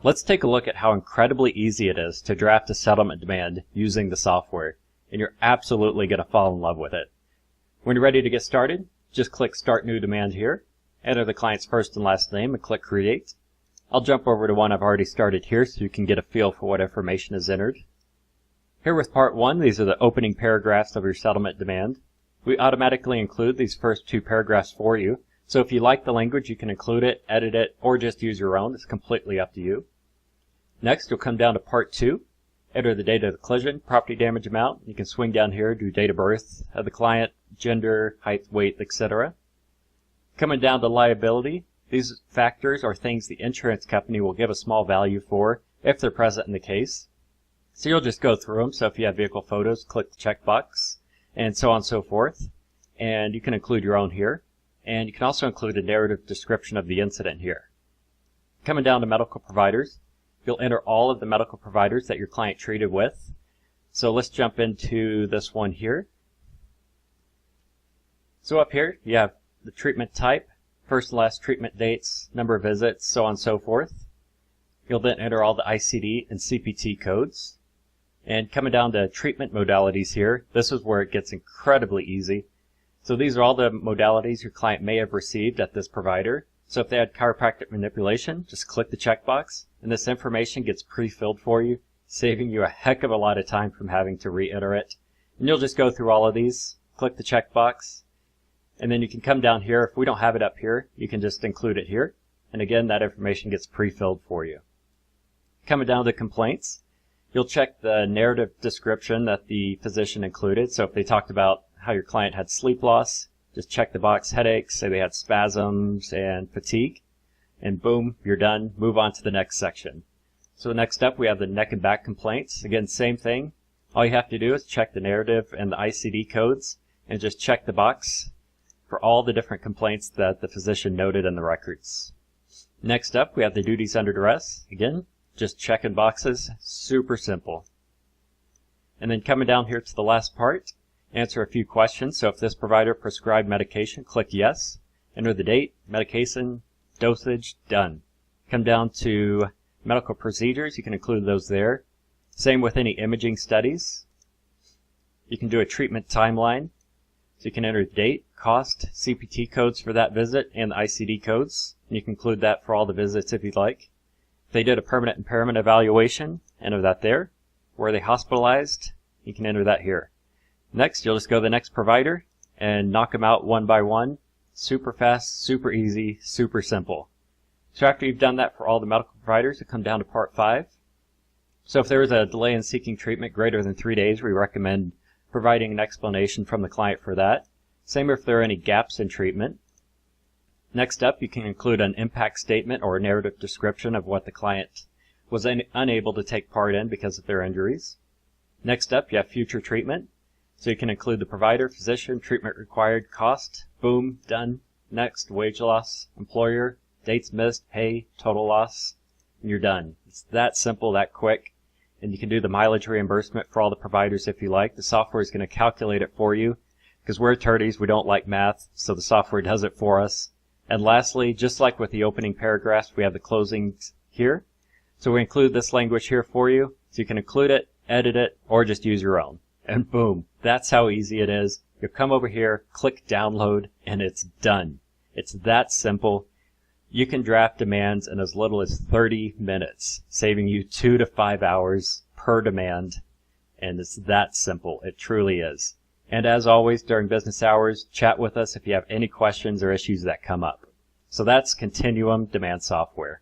Let's take a look at how incredibly easy it is to draft a settlement demand using the software, and you're absolutely going to fall in love with it. When you're ready to get started, just click Start New Demand here, enter the client's first and last name, and click Create. I'll jump over to one I've already started here so you can get a feel for what information is entered. Here with Part 1, these are the opening paragraphs of your settlement demand. We automatically include these first two paragraphs for you, so if you like the language, you can include it, edit it, or just use your own. It's completely up to you. Next, you'll come down to Part 2, enter the date of the collision, property damage amount. You can swing down here, do date of birth of the client, gender, height, weight, etc. Coming down to liability, these factors are things the insurance company will give a small value for if they're present in the case. So you'll just go through them. So if you have vehicle photos, click the checkbox, and so on and so forth. And you can include your own here. And you can also include a narrative description of the incident here. Coming down to medical providers, you'll enter all of the medical providers that your client treated with. So let's jump into this one here. So up here, you have the treatment type, first and last treatment dates, number of visits, so on and so forth. You'll then enter all the ICD and CPT codes. And coming down to treatment modalities here, this is where it gets incredibly easy. So these are all the modalities your client may have received at this provider. So if they had chiropractic manipulation, just click the checkbox, and this information gets pre-filled for you, saving you a heck of a lot of time from having to re-enter it. And you'll just go through all of these, click the checkbox, and then you can come down here. If we don't have it up here, you can just include it here. And again, that information gets pre-filled for you. Coming down to complaints, you'll check the narrative description that the physician included. So if they talked about how your client had sleep loss, just check the box headaches, say they had spasms and fatigue, and boom, you're done. Move on to the next section. So next up, we have the neck and back complaints. Again, same thing. All you have to do is check the narrative and the ICD codes and just check the box for all the different complaints that the physician noted in the records. Next up, we have the duties under duress. Again, just checking boxes, super simple. And then coming down here to the last part, answer a few questions. So if this provider prescribed medication, click yes. Enter the date, medication, dosage, done. Come down to medical procedures. You can include those there. Same with any imaging studies. You can do a treatment timeline. So you can enter the date, cost, CPT codes for that visit, and the ICD codes. And you can include that for all the visits if you'd like. If they did a permanent impairment evaluation, enter that there. Were they hospitalized? You can enter that here. Next, you'll just go to the next provider and knock them out one by one. Super fast, super easy, super simple. So after you've done that for all the medical providers, you come down to Part 5. So if there is a delay in seeking treatment greater than 3 days, we recommend providing an explanation from the client for that. Same if there are any gaps in treatment. Next up, you can include an impact statement or a narrative description of what the client was unable to take part in because of their injuries. Next up, you have future treatment. So you can include the provider, physician, treatment required, cost, boom, done. Next, wage loss, employer, dates missed, pay, total loss, and you're done. It's that simple, that quick. And you can do the mileage reimbursement for all the providers if you like. The software is going to calculate it for you because we're attorneys, we don't like math, so the software does it for us. And lastly, just like with the opening paragraphs, we have the closings here. So we include this language here for you, so you can include it, edit it, or just use your own. And boom, that's how easy it is. You'll come over here, click download, and it's done. It's that simple. You can draft demands in as little as 30 minutes, saving you 2 to 5 hours per demand. And it's that simple. It truly is. And as always, during business hours, chat with us if you have any questions or issues that come up. So that's Continuum Demand Software.